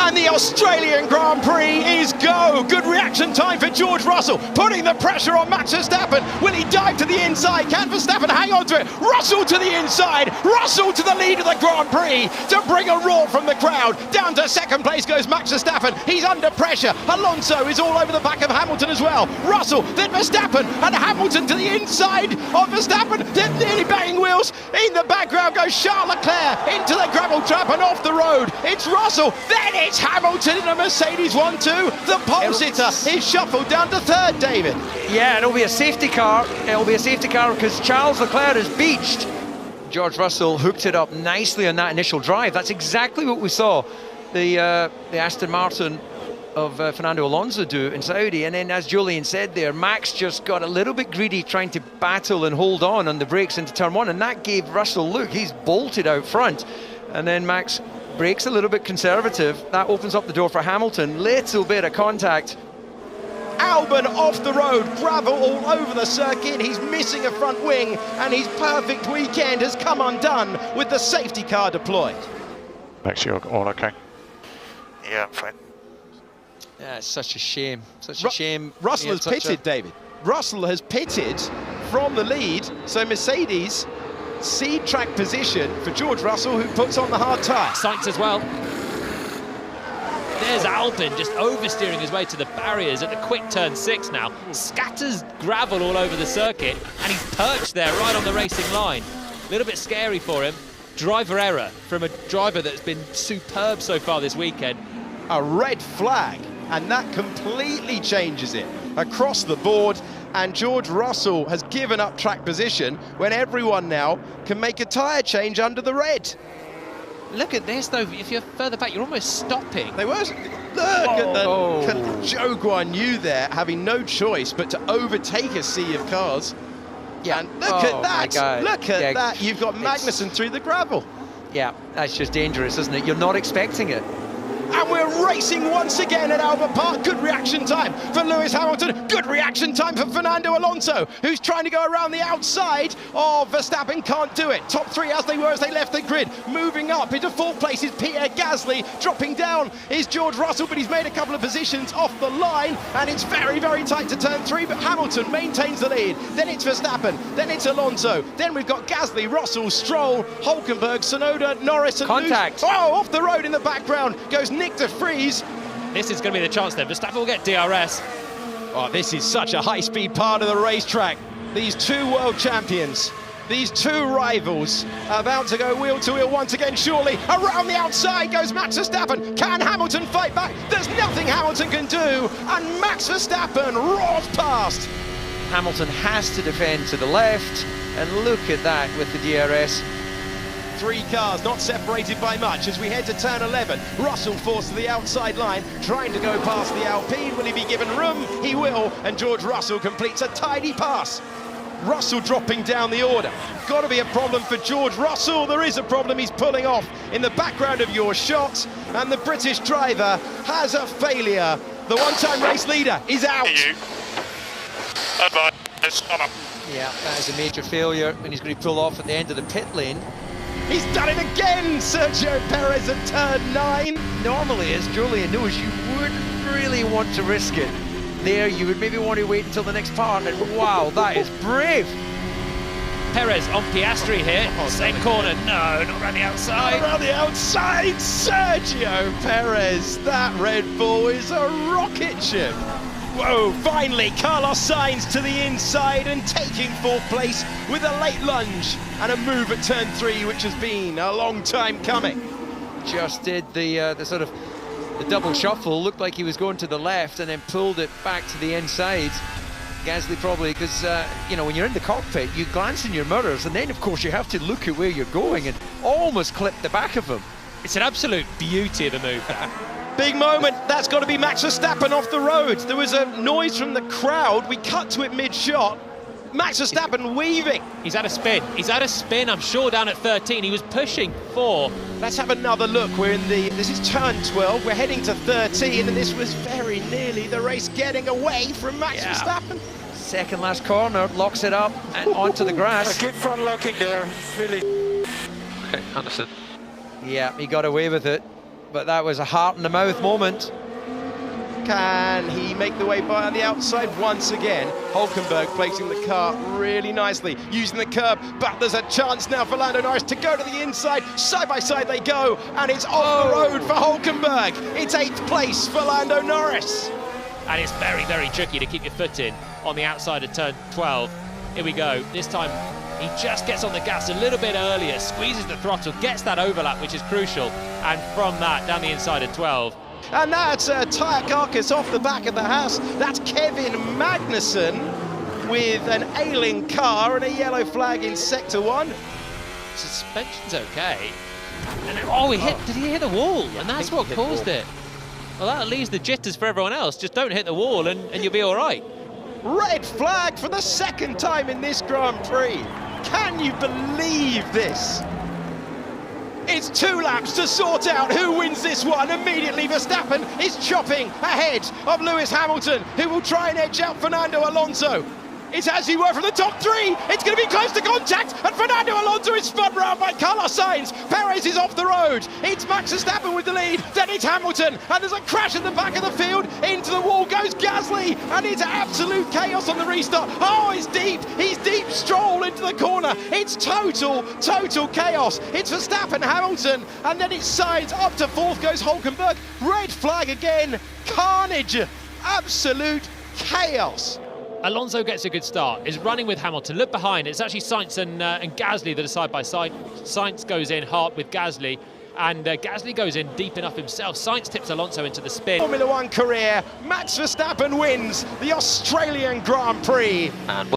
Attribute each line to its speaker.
Speaker 1: And the Australian Grand Prix is go. Good reaction time for George Russell, putting the pressure on Max Verstappen. Will he dive to the inside? Can Verstappen hang on to it? Russell to the inside. Russell to the lead of the Grand Prix to bring a roar from the crowd. Down to second place goes Max Verstappen. He's under pressure. Alonso is all over the back of Hamilton as well. Russell, then Verstappen, and Hamilton to the inside of Verstappen. They're nearly banging wheels. In the background goes Charles Leclerc into the gravel trap and off the road. It's Russell, then it's Hamilton in a Mercedes 1-2. The pole sitter is shuffled down to third, David.
Speaker 2: Yeah, it'll be a safety car. It'll be a safety car because Charles Leclerc is beached. George Russell hooked it up nicely on that initial drive. That's exactly what we saw the Aston Martin of Fernando Alonso do in Saudi. And then, as Julian said there, Max just got a little bit greedy trying to battle and hold on the brakes into turn one, and that gave Russell, look, he's bolted out front. And then Max brakes a little bit conservative. That opens up the door for Hamilton. Little bit of contact.
Speaker 1: Albon off the road, gravel all over the circuit. He's missing a front wing, and his perfect weekend has come undone with the safety car deployed.
Speaker 3: Max, you're all okay?
Speaker 4: Yeah, I'm fine.
Speaker 2: Yeah, it's such a shame. Such a shame.
Speaker 1: Russell has pitted, David. Russell has pitted from the lead, so Mercedes seed track position for George Russell, who puts on the hard tyre.
Speaker 5: Sainz as well. There's Albon just oversteering his way to the barriers at the quick turn 6 now. Scatters gravel all over the circuit, and he's perched there right on the racing line. A little bit scary for him. Driver error from a driver that's been superb so far this weekend.
Speaker 1: A red flag, and that completely changes it across the board. And George Russell has given up track position when everyone now can make a tyre change under the red.
Speaker 5: Look at this though, if you're further back, you're almost stopping.
Speaker 1: They were. Look at Joe Guan Yu there, having no choice but to overtake a sea of cars. Yeah, and look at that. Look at that. You've got Magnussen through the gravel.
Speaker 2: Yeah, that's just dangerous, isn't it? You're not expecting it.
Speaker 1: And we're racing once again at Albert Park. Good reaction time for Lewis Hamilton. Good reaction time for Fernando Alonso, who's trying to go around the outside of Verstappen. Can't do it. Top three as they were as they left the grid. Moving up into fourth place is Pierre Gasly. Dropping down is George Russell, but he's made a couple of positions off the line. And it's very, very tight to turn 3. But Hamilton maintains the lead. Then it's Verstappen. Then it's Alonso. Then we've got Gasly, Russell, Stroll, Hulkenberg, Tsunoda, Norris, and
Speaker 2: contact.
Speaker 1: Oh, off the road in the background goes Nick de Vries.
Speaker 5: This is going to be the chance then. Verstappen will get DRS.
Speaker 1: Oh, this is such a high-speed part of the racetrack. These two world champions, these two rivals, about to go wheel to wheel once again, surely. Around the outside goes Max Verstappen. Can Hamilton fight back? There's nothing Hamilton can do, and Max Verstappen roars past.
Speaker 2: Hamilton has to defend to the left, and look at that with the DRS.
Speaker 1: 3 cars not separated by much as we head to turn 11. Russell forced to the outside line, trying to go past the Alpine. Will he be given room? He will, and George Russell completes a tidy pass. Russell dropping down the order. Got to be a problem for George Russell. There is a problem. He's pulling off in the background of your shot, and the British driver has a failure. The one-time race leader is out.
Speaker 2: Yeah, that is a major failure, and he's going to pull off at the end of the pit lane.
Speaker 1: He's done it again, Sergio Perez at turn 9.
Speaker 2: Normally, as Julian knows, you wouldn't really want to risk it. There, you would maybe want to wait until the next part, and wow, that is brave.
Speaker 5: Perez on Piastri here, same corner, no, not around the outside.
Speaker 1: Not around the outside, Sergio Perez. That Red Bull is a rocket ship. Whoa, finally, Carlos Sainz to the inside and taking 4th place with a late lunge and a move at turn 3, which has been a long time coming.
Speaker 2: Just did the sort of the double shuffle, looked like he was going to the left and then pulled it back to the inside. Gasly probably, because, you know, when you're in the cockpit, you glance in your mirrors and then, of course, you have to look at where you're going and almost clip the back of him.
Speaker 5: It's an absolute beauty of a move, that.
Speaker 1: Big moment, that's got to be Max Verstappen off the road. There was a noise from the crowd. We cut to it mid-shot. Max Verstappen weaving.
Speaker 5: He's had a spin. He's had a spin, I'm sure, down at 13. He was pushing 4.
Speaker 1: Let's have another look. We're in this is turn 12. We're heading to 13, and this was very nearly the race getting away from Max Verstappen.
Speaker 2: Second last corner, locks it up and onto the grass.
Speaker 4: Keep front locking there, really.
Speaker 3: Okay, understood.
Speaker 2: Yeah, he got away with it. but that was a heart-in-the-mouth moment.
Speaker 1: Can he make the way by on the outside once again? Hulkenberg placing the car really nicely, using the curb, but there's a chance now for Lando Norris to go to the inside. Side by side they go, and it's off the road for Hulkenberg. It's 8th place for Lando Norris.
Speaker 5: And it's very, very tricky to keep your foot in on the outside of turn 12. Here we go. This time he just gets on the gas a little bit earlier, squeezes the throttle, gets that overlap, which is crucial, and from that, down the inside of 12.
Speaker 1: And that's a tyre carcass off the back of the house. That's Kevin Magnussen with an ailing car and a yellow flag in sector 1.
Speaker 5: Suspension's okay. And oh, did he hit the wall?
Speaker 1: Yeah,
Speaker 5: and that's what caused it. Well, that leaves the jitters for everyone else. Just don't hit the wall and you'll be all right.
Speaker 1: Red flag for the 2nd time in this Grand Prix. Can you believe this? It's 2 laps to sort out who wins this one. Immediately Verstappen is chopping ahead of Lewis Hamilton, who will try and edge out Fernando Alonso. It's as he were from the top 3. It's going to be close to contact, and Fernando Alonso is spun round by Carlos Sainz. Perez is off the road. It's Max Verstappen with the lead. Then it's Hamilton, and there's a crash at the back of the field. Into the wall goes Gasly, and it's absolute chaos on the restart. Oh, it's deep. He's deep. Stroll into the corner. It's total chaos. It's Verstappen, Hamilton, and then it's Sainz. Up to 4th goes Hulkenberg. Red flag again. Carnage. Absolute chaos.
Speaker 5: Alonso gets a good start, is running with Hamilton. Look behind, it's actually Sainz and Gasly that are side by side. Sainz goes in hard with Gasly, and Gasly goes in deep enough himself. Sainz tips Alonso into the spin.
Speaker 1: Formula One career, Max Verstappen wins the Australian Grand Prix.
Speaker 2: And